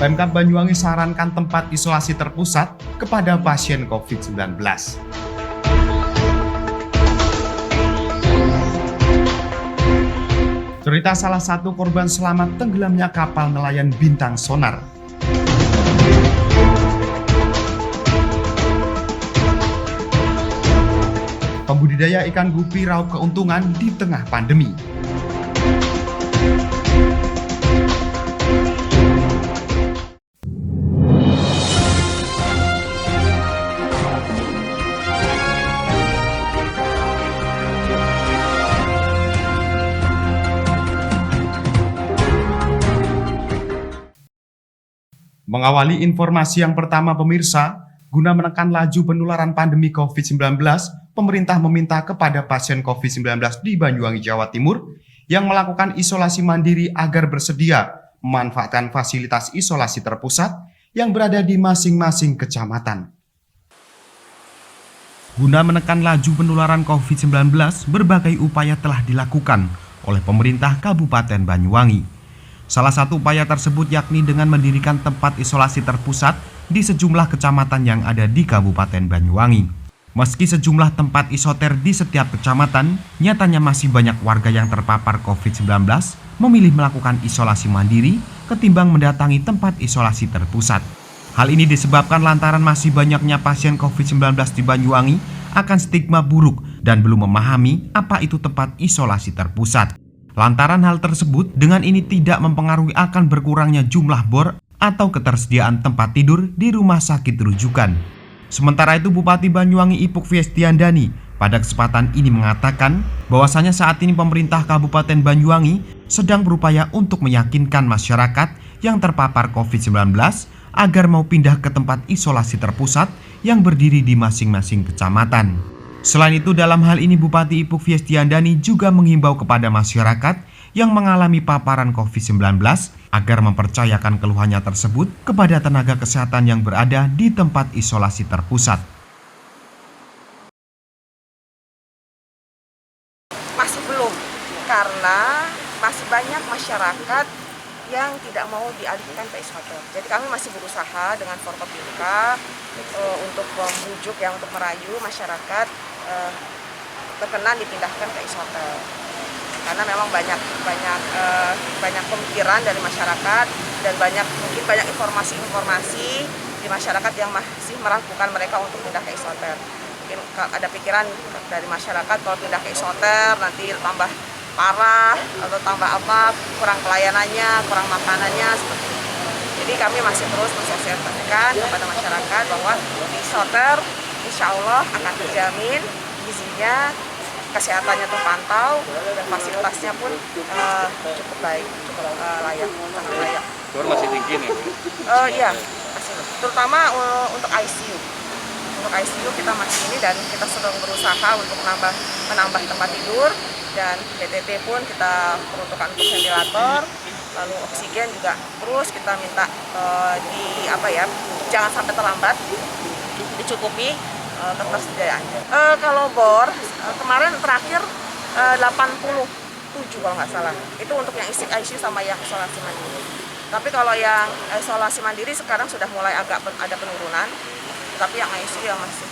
Pemkab Banyuwangi sarankan tempat isolasi terpusat kepada pasien COVID-19. Cerita salah satu korban selamat tenggelamnya kapal nelayan Bintang Sonar. Pembudidaya ikan gupi raup keuntungan di tengah pandemi. Mengawali informasi yang pertama pemirsa, guna menekan laju penularan pandemi COVID-19, pemerintah meminta kepada pasien COVID-19 di Banyuwangi, Jawa Timur yang melakukan isolasi mandiri agar bersedia memanfaatkan fasilitas isolasi terpusat yang berada di masing-masing kecamatan. Guna menekan laju penularan COVID-19, berbagai upaya telah dilakukan oleh pemerintah Kabupaten Banyuwangi. Salah satu upaya tersebut yakni dengan mendirikan tempat isolasi terpusat di sejumlah kecamatan yang ada di Kabupaten Banyuwangi. Meski sejumlah tempat isoter di setiap kecamatan, nyatanya masih banyak warga yang terpapar COVID-19 memilih melakukan isolasi mandiri ketimbang mendatangi tempat isolasi terpusat. Hal ini disebabkan lantaran masih banyaknya pasien COVID-19 di Banyuwangi akan stigma buruk dan belum memahami apa itu tempat isolasi terpusat. Lantaran hal tersebut, dengan ini tidak mempengaruhi akan berkurangnya jumlah bor atau ketersediaan tempat tidur di rumah sakit rujukan. Sementara itu, Bupati Banyuwangi Ipuk Fiestiandani pada kesempatan ini mengatakan bahwasanya saat ini pemerintah Kabupaten Banyuwangi sedang berupaya untuk meyakinkan masyarakat yang terpapar COVID-19 agar mau pindah ke tempat isolasi terpusat yang berdiri di masing-masing kecamatan. Selain itu, dalam hal ini Bupati Ipuk Fiestiandani juga menghimbau kepada masyarakat yang mengalami paparan COVID-19 agar mempercayakan keluhannya tersebut kepada tenaga kesehatan yang berada di tempat isolasi terpusat. Masih belum, karena masih banyak masyarakat yang tidak mau dialihkan ke isoter. Jadi kami masih berusaha dengan Forkopimda untuk membujuk untuk merayu masyarakat berkenan dipindahkan ke isoter. Karena memang banyak pemikiran dari masyarakat dan mungkin banyak informasi di masyarakat yang masih meragukan mereka untuk pindah ke isoter. Mungkin ada pikiran dari masyarakat kalau pindah ke isoter nanti tambah parah atau tambah kurang pelayanannya, kurang makanannya seperti itu. Jadi kami masih terus mensosialisasikan kepada masyarakat bahwa di isoter insya Allah akan terjamin gizinya, kesehatannya terpantau dan fasilitasnya pun cukup baik, cukup layak, sangat layak. Bor masih tinggi nih? Iya, masih. Terutama untuk ICU. Untuk ICU kita masih ini dan kita sedang berusaha untuk menambah tempat tidur. Dan PTT pun kita peruntukkan untuk ventilator, lalu oksigen juga terus kita minta jangan sampai terlambat, dicukupi ketersediaannya. Kalau bor kemarin terakhir 87 kalau nggak salah, itu untuk yang isi ICU sama yang isolasi mandiri. Tapi kalau yang isolasi mandiri sekarang sudah mulai agak ada penurunan, tapi yang ICU yang masih.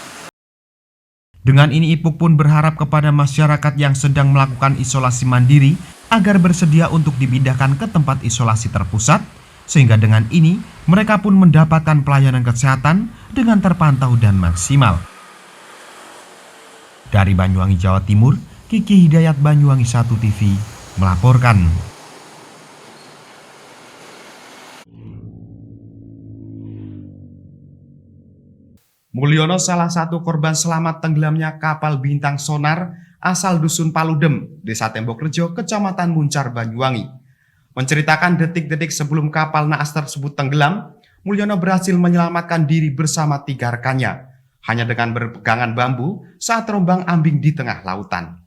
Dengan ini Ipuk pun berharap kepada masyarakat yang sedang melakukan isolasi mandiri agar bersedia untuk dipindahkan ke tempat isolasi terpusat, sehingga dengan ini mereka pun mendapatkan pelayanan kesehatan dengan terpantau dan maksimal. Dari Banyuwangi, Jawa Timur, Kiki Hidayat, Banyuwangi 1 TV melaporkan. Mulyono salah satu korban selamat tenggelamnya kapal Bintang Sonar asal Dusun Paludem, Desa Tembok Rejo, Kecamatan Muncar, Banyuwangi. Menceritakan detik-detik sebelum kapal naas tersebut tenggelam, Mulyono berhasil menyelamatkan diri bersama 3 rekannya, hanya dengan berpegangan bambu saat terombang-ambing di tengah lautan.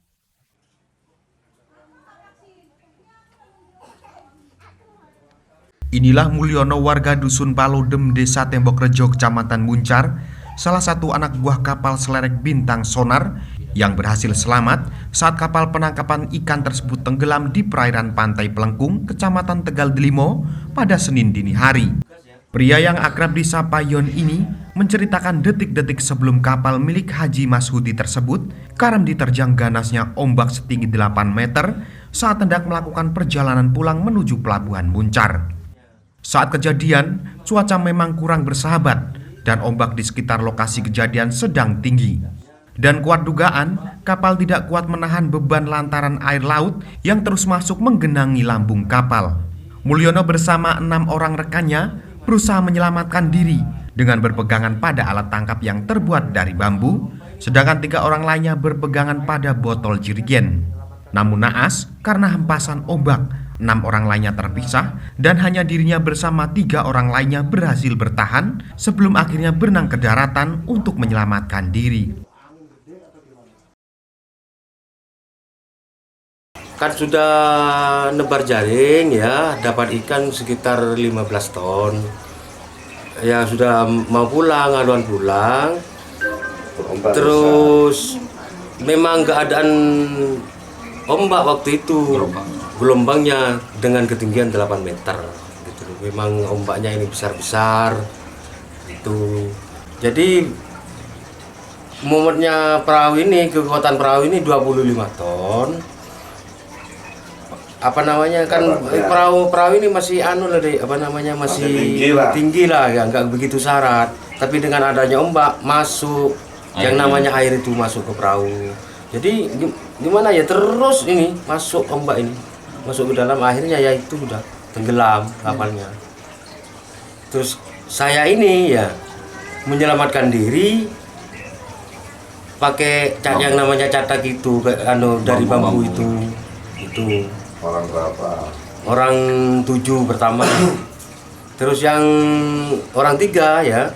Inilah Mulyono, warga Dusun Paludem, Desa Tembok Rejo, Kecamatan Muncar, salah satu anak buah kapal selerek Bintang Sonar yang berhasil selamat saat kapal penangkapan ikan tersebut tenggelam di perairan Pantai Pelengkung, Kecamatan Tegal Delimo pada Senin dini hari. Pria yang akrab disapa Yon ini menceritakan detik-detik sebelum kapal milik Haji Mashuti tersebut karam diterjang ganasnya ombak setinggi 8 meter saat hendak melakukan perjalanan pulang menuju Pelabuhan Muncar. Saat kejadian, cuaca memang kurang bersahabat dan ombak di sekitar lokasi kejadian sedang tinggi. Dan kuat dugaan, kapal tidak kuat menahan beban lantaran air laut yang terus masuk menggenangi lambung kapal. Mulyono bersama 6 orang rekannya berusaha menyelamatkan diri dengan berpegangan pada alat tangkap yang terbuat dari bambu, sedangkan 3 orang lainnya berpegangan pada botol jerigen. Namun naas, karena hempasan ombak, 6 orang lainnya terpisah dan hanya dirinya bersama 3 orang lainnya berhasil bertahan sebelum akhirnya berenang ke daratan untuk menyelamatkan diri. Kan sudah nebar jaring ya, dapat ikan sekitar 15 ton. Ya sudah mau pulang, aduan pulang. Terus memang keadaan ombak waktu itu, gelombangnya dengan ketinggian 8 meter gitu. Memang ombaknya ini besar-besar gitu. Jadi muatnya perahu ini, kekuatan perahu ini 25 ton. Perahu ini masih masih tinggi lah ya, nggak begitu syarat. Tapi dengan adanya ombak masuk yang namanya air itu masuk ke perahu. Jadi gimana ya, terus ini masuk ombak ini masuk ke dalam, akhirnya ya itu sudah tenggelam kapalnya. Terus saya ini ya menyelamatkan diri pakai yang namanya catak itu dari bambu itu. Orang berapa? Orang 7 pertama. Terus yang orang 3 ya,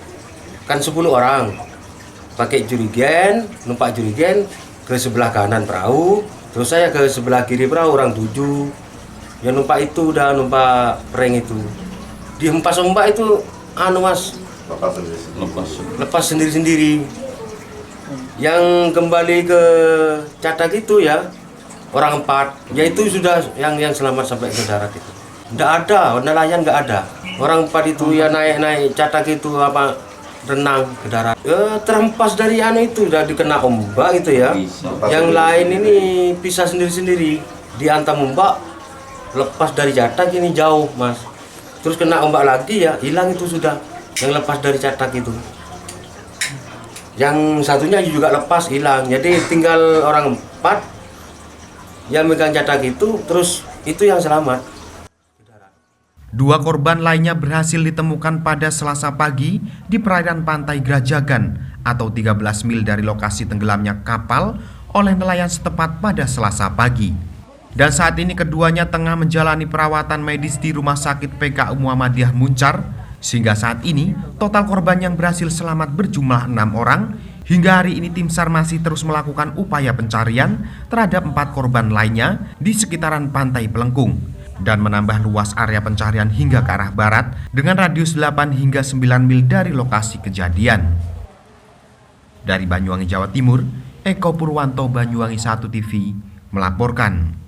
kan 10 orang. Pakai jerigen, numpak jerigen ke sebelah kanan perahu. Terus saya ke sebelah kiri perahu, orang 7. Yang numpak itu udah numpak pering itu. Dihempas ombak itu Mas. Lepas sendiri-sendiri. Yang kembali ke catak itu ya, orang 4, yaitu sudah yang selamat sampai ke darat itu. Nggak ada, nelayan nggak ada. Orang 4 itu ya naik catak itu renang ke darat. Terhempas dari itu, udah dikena ombak itu ya. Yang lain ini pisah sendiri-sendiri. Diantam ombak, lepas dari catak ini jauh Mas. Terus kena ombak lagi ya, hilang itu sudah. Yang lepas dari catak itu. Yang satunya juga lepas, hilang. Jadi tinggal orang 4 yang megang catak itu, terus itu yang selamat. 2 korban lainnya berhasil ditemukan pada Selasa pagi di perairan pantai Grajagan atau 13 mil dari lokasi tenggelamnya kapal oleh nelayan setempat pada Selasa pagi. Dan saat ini keduanya tengah menjalani perawatan medis di Rumah Sakit PKU Muhammadiyah Muncar. Sehingga saat ini total korban yang berhasil selamat berjumlah 6 orang. Hingga hari ini tim SAR masih terus melakukan upaya pencarian terhadap 4 korban lainnya di sekitaran Pantai Pelengkung dan menambah luas area pencarian hingga ke arah barat dengan radius 8 hingga 9 mil dari lokasi kejadian. Dari Banyuwangi, Jawa Timur, Eko Purwanto, Banyuwangi 1 TV melaporkan.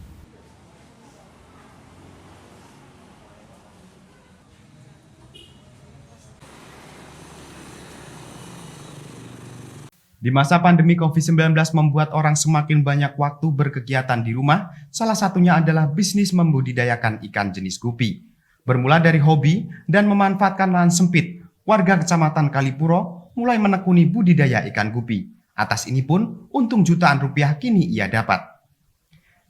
Di masa pandemi COVID-19 membuat orang semakin banyak waktu berkegiatan di rumah, salah satunya adalah bisnis membudidayakan ikan jenis gupi. Bermula dari hobi dan memanfaatkan lahan sempit, warga Kecamatan Kalipuro mulai menekuni budidaya ikan gupi. Atas ini pun, untung jutaan rupiah kini ia dapat.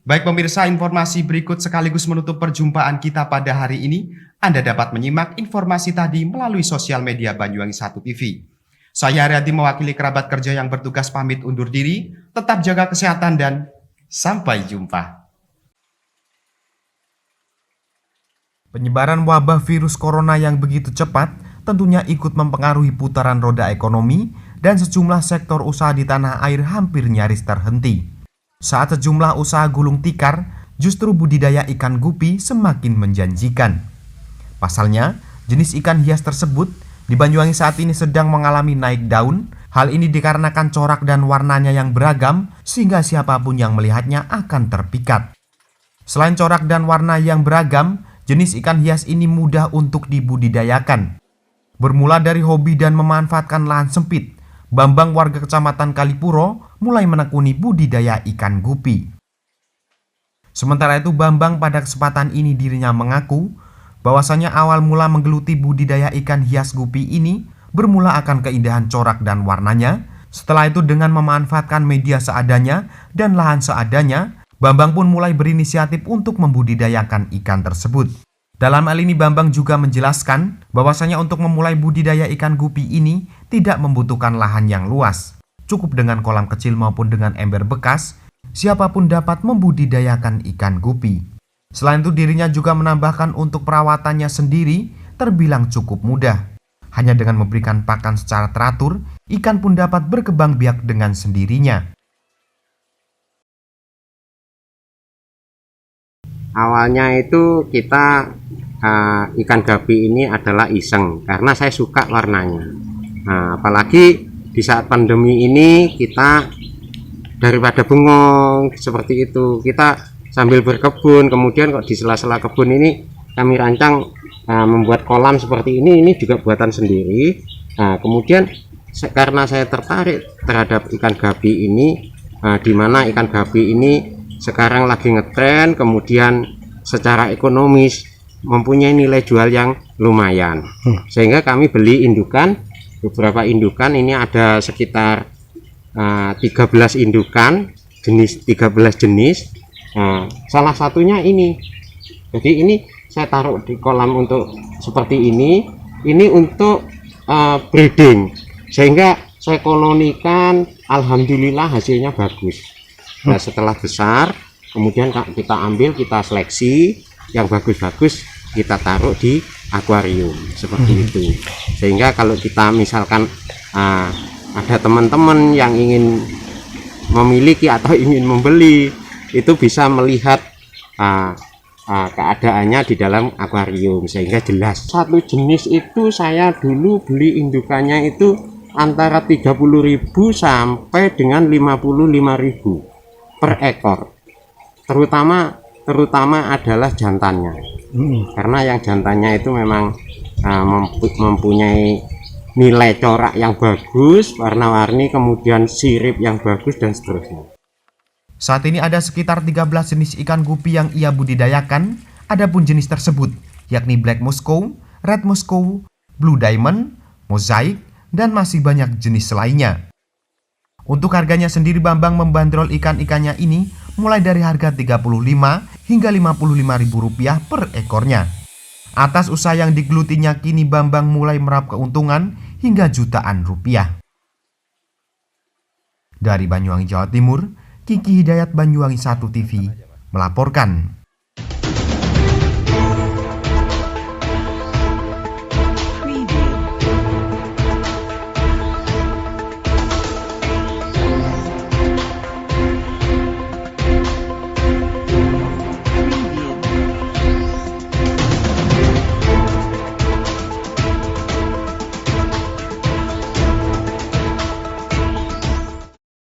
Baik pemirsa, informasi berikut sekaligus menutup perjumpaan kita pada hari ini. Anda dapat menyimak informasi tadi melalui sosial media Banyuwangi 1 TV. Saya Haryadi mewakili kerabat kerja yang bertugas pamit undur diri, tetap jaga kesehatan dan sampai jumpa. Penyebaran wabah virus corona yang begitu cepat tentunya ikut mempengaruhi putaran roda ekonomi dan sejumlah sektor usaha di tanah air hampir nyaris terhenti. Saat sejumlah usaha gulung tikar, justru budidaya ikan gupi semakin menjanjikan. Pasalnya, jenis ikan hias tersebut di Banyuwangi saat ini sedang mengalami naik daun. Hal ini dikarenakan corak dan warnanya yang beragam sehingga siapapun yang melihatnya akan terpikat. Selain corak dan warna yang beragam, jenis ikan hias ini mudah untuk dibudidayakan. Bermula dari hobi dan memanfaatkan lahan sempit, Bambang warga Kecamatan Kalipuro mulai menekuni budidaya ikan gupi. Sementara itu Bambang pada kesempatan ini dirinya mengaku bahwasanya awal mula menggeluti budidaya ikan hias gupi ini bermula akan keindahan corak dan warnanya. Setelah itu dengan memanfaatkan media seadanya dan lahan seadanya, Bambang pun mulai berinisiatif untuk membudidayakan ikan tersebut. Dalam hal ini Bambang juga menjelaskan bahwasanya untuk memulai budidaya ikan gupi ini tidak membutuhkan lahan yang luas. Cukup dengan kolam kecil maupun dengan ember bekas, siapapun dapat membudidayakan ikan gupi. Selain itu dirinya juga menambahkan untuk perawatannya sendiri terbilang cukup mudah. Hanya dengan memberikan pakan secara teratur, ikan pun dapat berkembang biak dengan sendirinya. Awalnya itu kita ikan gapi ini adalah iseng karena saya suka warnanya. Nah, apalagi di saat pandemi ini kita daripada bengong seperti itu, kita sambil berkebun, kemudian kok di sela-sela kebun ini kami rancang membuat kolam seperti ini juga buatan sendiri. Nah, kemudian karena saya tertarik terhadap ikan gapi ini, di mana ikan gapi ini sekarang lagi ngetren, kemudian secara ekonomis mempunyai nilai jual yang lumayan, sehingga kami beli indukan, beberapa indukan. Ini ada sekitar 13 indukan, jenis 13 jenis. Salah satunya ini, jadi ini saya taruh di kolam untuk seperti ini untuk breeding, sehingga saya kolonikan. Alhamdulillah hasilnya bagus. Nah, setelah besar kemudian kita ambil, kita seleksi yang bagus-bagus, kita taruh di akuarium seperti itu. Sehingga kalau kita misalkan ada teman-teman yang ingin memiliki atau ingin membeli, itu bisa melihat keadaannya di dalam akuarium sehingga jelas. Satu jenis itu saya dulu beli indukannya itu antara 30.000 sampai dengan 55.000 per ekor. Terutama adalah jantannya, karena yang jantannya itu memang mempunyai nilai corak yang bagus, warna-warni, kemudian sirip yang bagus dan seterusnya. Saat ini ada sekitar 13 jenis ikan gupi yang ia budidayakan. Adapun jenis tersebut yakni Black Musco, Red Musco, Blue Diamond, Mosaic, dan masih banyak jenis lainnya. Untuk harganya sendiri Bambang membandrol ikan-ikannya ini mulai dari harga Rp35 hingga Rp55.000 per ekornya. Atas usaha yang digelutinya kini Bambang mulai meraup keuntungan hingga jutaan rupiah. Dari Banyuwangi, Jawa Timur, Kiki Hidayat, Banyuwangi 1 TV melaporkan.